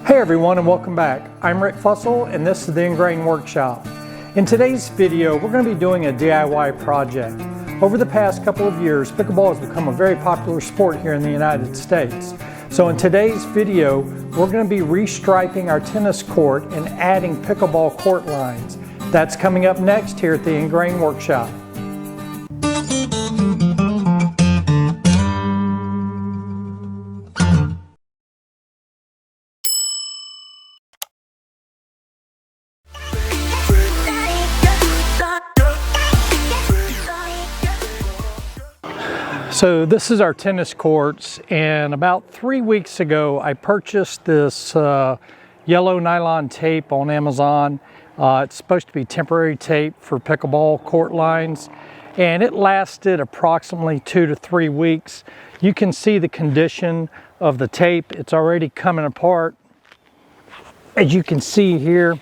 Hey everyone, and welcome back. I'm Rick Fussell and this is the Ingrain Workshop. In today's video, we're going to be doing a DIY project. Over the past couple of years, pickleball has become a very popular sport here in the United States. So in today's video, we're going to be restriping our tennis court and adding pickleball court lines. That's coming up next here at the Ingrain Workshop. So this is our tennis courts, and about 3 weeks ago I purchased this yellow nylon tape on Amazon. It's supposed to be temporary tape for pickleball court lines, and it lasted approximately 2 to 3 weeks. You can see the condition of the tape. It's already coming apart, as you can see here.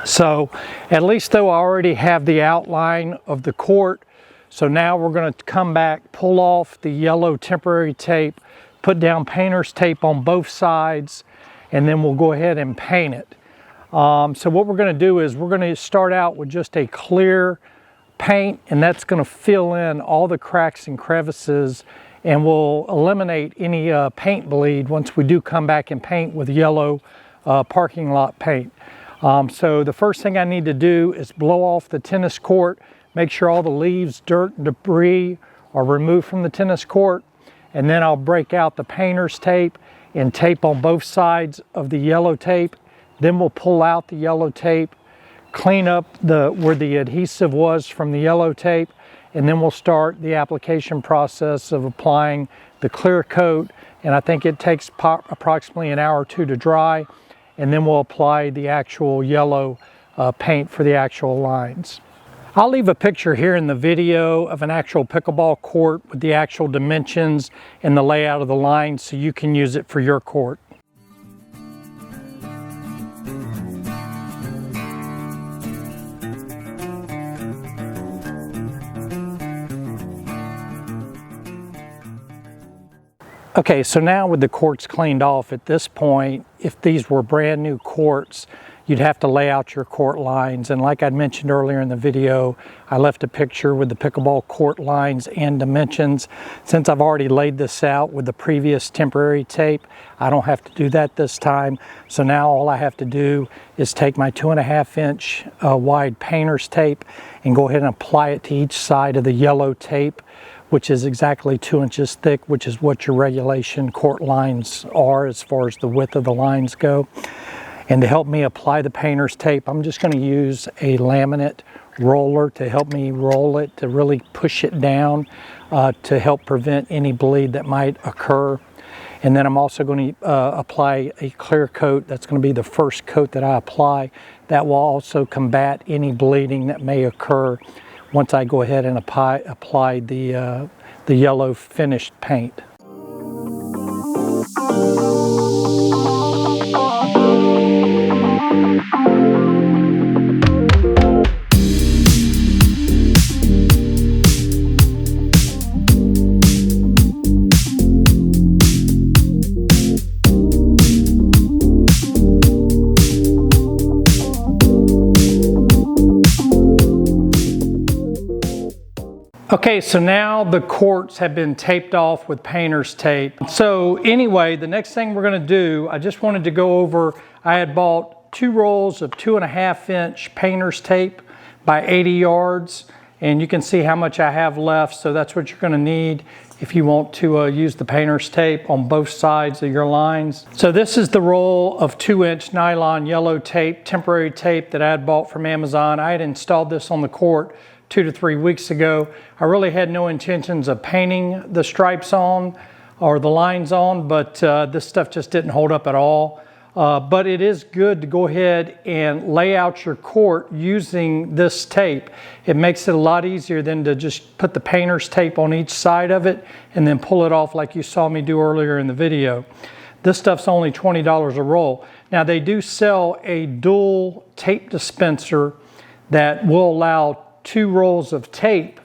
So at least though I already have the outline of the court, so now we're going to come back, pull off the yellow temporary tape, put down painter's tape on both sides, and then we'll go ahead and paint it. So what we're going to do is we're going to start out with just a clear paint, and that's going to fill in all the cracks and crevices, and we'll eliminate any paint bleed once we do come back and paint with yellow parking lot paint. So the first thing I need to do is blow off the tennis court. Make sure all the leaves, dirt, and debris are removed from the tennis court. And then I'll break out the painter's tape and tape on both sides of the yellow tape. Then we'll pull out the yellow tape, clean up where the adhesive was from the yellow tape, and then we'll start the application process of applying the clear coat. And I think it takes approximately an hour or two to dry. And then we'll apply the actual yellow paint for the actual lines. I'll leave a picture here in the video of an actual pickleball court with the actual dimensions and the layout of the lines so you can use it for your court. Okay, so now with the courts cleaned off, at this point, if these were brand new courts, you'd have to lay out your court lines. And like I mentioned earlier in the video, I left a picture with the pickleball court lines and dimensions. Since I've already laid this out with the previous temporary tape, I don't have to do that this time. So now all I have to do is take my 2.5 inch wide painter's tape and go ahead and apply it to each side of the yellow tape, which is exactly 2 inches thick, which is what your regulation court lines are as far as the width of the lines go. And to help me apply the painter's tape, I'm just going to use a laminate roller to help me roll it, to really push it down to help prevent any bleed that might occur. And then I'm also going to apply a clear coat. That's going to be the first coat that I apply. That will also combat any bleeding that may occur once I go ahead and apply the yellow finished paint. Okay, so now the courts have been taped off with painter's tape. So anyway, the next thing we're going to do, I just wanted to go over, I had bought 2 rolls of 2.5 inch painter's tape by 80 yards, and you can see how much I have left. So that's what you're going to need if you want to use the painter's tape on both sides of your lines. So this is the roll of 2 inch nylon yellow tape, temporary tape that I had bought from Amazon. I had installed this on the court 2 to 3 weeks ago. I really had no intentions of painting the stripes on or the lines on, but this stuff just didn't hold up at all. But it is good to go ahead and lay out your court using this tape. It makes it a lot easier than to just put the painter's tape on each side of it and then pull it off like you saw me do earlier in the video. This stuff's only $20 a roll. Now they do sell a dual tape dispenser that will allow 2 rolls of tape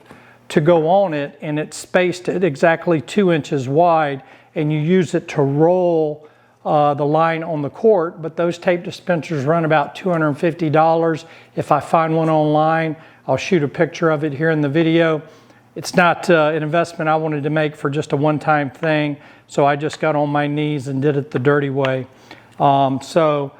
to go on it, and it's spaced at exactly 2 inches wide, and you use it to roll the line on the court, but those tape dispensers run about $250. If I find one online, I'll shoot a picture of it here in the video. It's not an investment I wanted to make for just a one-time thing, so I just got on my knees and did it the dirty way. So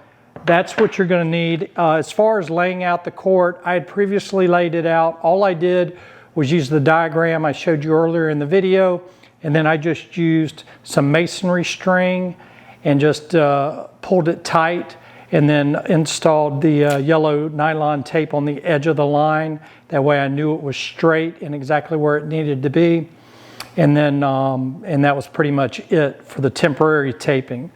that's what you're going to need. As far as laying out the court, I had previously laid it out. All I did was use the diagram I showed you earlier in the video, and then I just used some masonry string and just pulled it tight, and then installed the yellow nylon tape on the edge of the line. That way I knew it was straight and exactly where it needed to be. And then and that was pretty much it for the temporary taping.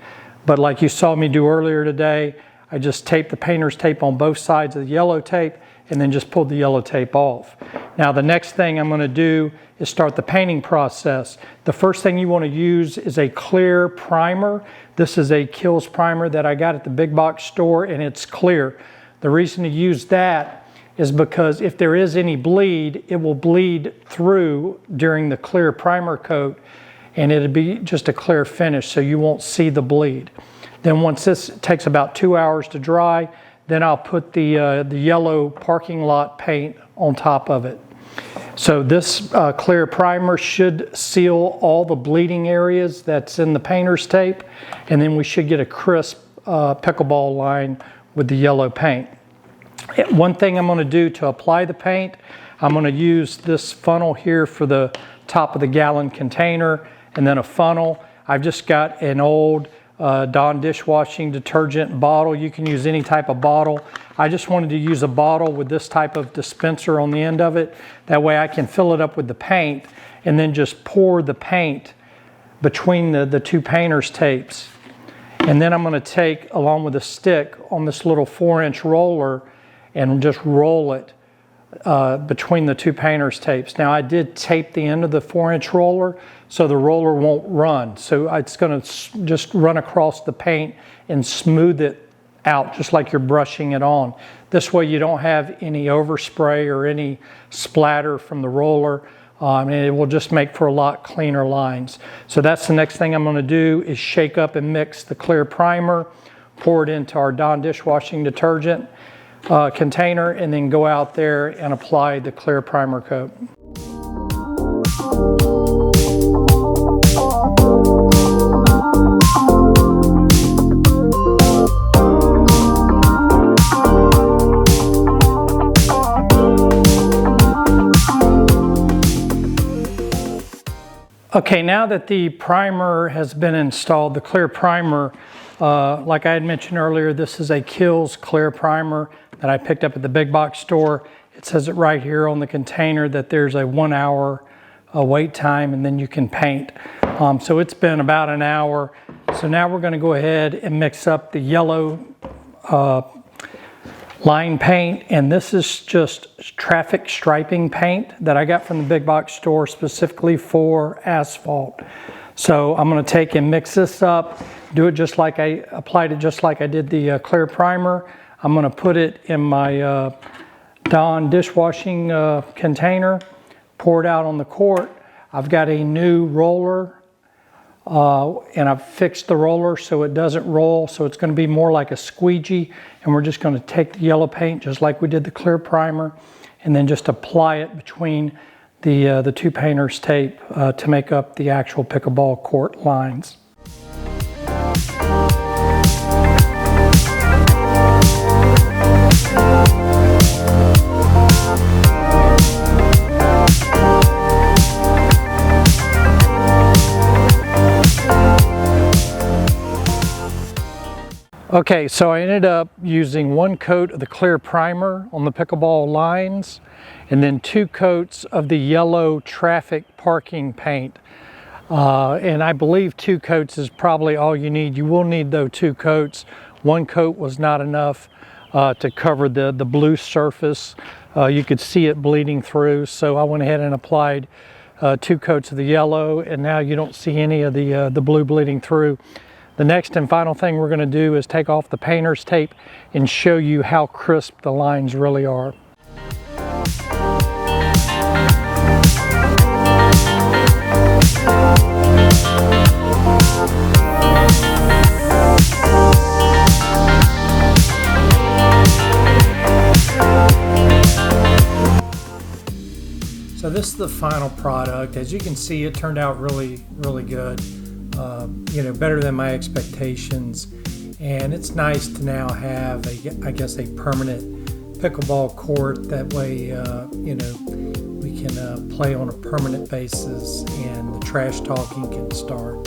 But like you saw me do earlier today, I just taped the painter's tape on both sides of the yellow tape and then just pulled the yellow tape off. Now the next thing I'm going to do is start the painting process. The first thing you want to use is a clear primer. This is a Kills primer that I got at the big box store, and it's clear. The reason to use that is because if there is any bleed, it will bleed through during the clear primer coat, and it'll be just a clear finish, so you won't see the bleed. Then once this takes about 2 hours to dry, then I'll put the yellow parking lot paint on top of it. So this clear primer should seal all the bleeding areas that's in the painter's tape, and then we should get a crisp pickleball line with the yellow paint. One thing I'm going to do to apply the paint, I'm going to use this funnel here for the top of the gallon container, and then a funnel. I've just got an old Dawn dishwashing detergent bottle. You can use any type of bottle. I just wanted to use a bottle with this type of dispenser on the end of it. That way I can fill it up with the paint and then just pour the paint between the two painter's tapes. And then I'm going to take, along with a stick on this little 4-inch roller, and just roll it between the two painter's tapes. Now I did tape the end of the 4-inch roller so the roller won't run. So it's going to just run across the paint and smooth it out just like you're brushing it on. This way you don't have any overspray or any splatter from the roller, and it will just make for a lot cleaner lines. So that's the next thing I'm going to do, is shake up and mix the clear primer, pour it into our Dawn dishwashing detergent container, and then go out there and apply the clear primer coat. Okay, now that the primer has been installed, the clear primer, like I had mentioned earlier, this is a Kills clear primer that I picked up at the big box store. It says it right here on the container that there's a 1 hour wait time, and then you can paint. So it's been about an hour. So now we're going to go ahead and mix up the yellow line paint, and this is just traffic striping paint that I got from the big box store specifically for asphalt. So I'm going to take and mix this up, do it just like I applied it, just like I did the clear primer. I'm going to put it in my Dawn dishwashing container, pour it out on the court. I've got a new roller, and I've fixed the roller so it doesn't roll, so it's going to be more like a squeegee. And we're just going to take the yellow paint just like we did the clear primer, and then just apply it between the two painters' tape to make up the actual pickleball court lines. Okay, so I ended up using 1 coat of the clear primer on the pickleball lines, and then 2 coats of the yellow traffic parking paint. And I believe 2 coats is probably all you need. You will need, though, 2 coats. 1 coat was not enough to cover the blue surface. You could see it bleeding through, so I went ahead and applied 2 coats of the yellow, and now you don't see any of the blue bleeding through. The next and final thing we're going to do is take off the painter's tape and show you how crisp the lines really are. is the final product. As you can see, it turned out really good. You know, better than my expectations. And it's nice to now have, I guess, a permanent pickleball court. That way, you know, we can play on a permanent basis and the trash talking can start.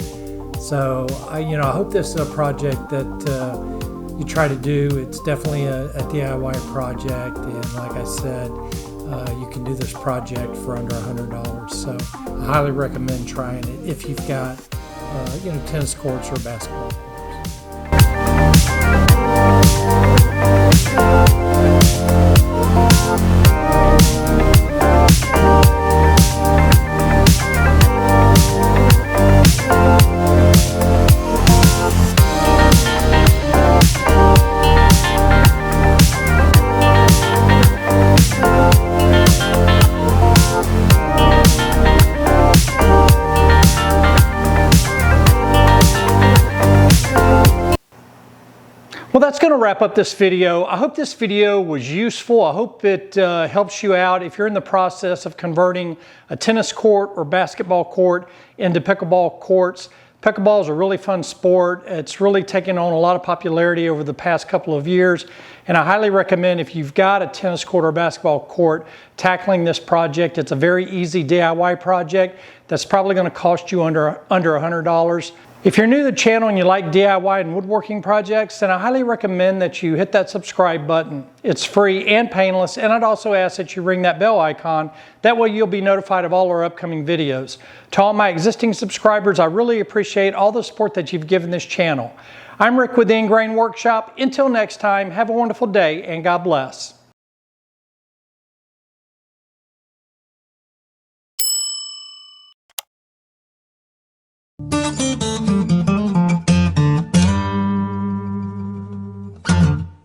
So, you know, I hope this is a project that you try to do. It's definitely a DIY project, and like I said, you can do this project for under $100. So I highly recommend trying it if you've got, you know, tennis courts or basketball courts. Well, that's going to wrap up this video. I hope this video was useful. I hope it helps you out if you're in the process of converting a tennis court or basketball court into pickleball courts. Pickleball is a really fun sport. It's really taken on a lot of popularity over the past couple of years, and I highly recommend, if you've got a tennis court or basketball court, tackling this project. It's a very easy DIY project that's probably going to cost you under $100. If you're new to the channel and you like DIY and woodworking projects, then I highly recommend that you hit that subscribe button. It's free and painless, and I'd also ask that you ring that bell icon. That way you'll be notified of all our upcoming videos. To all my existing subscribers, I really appreciate all the support that you've given this channel. I'm Rick with the Ingrain Workshop. Until next time, have a wonderful day and God bless.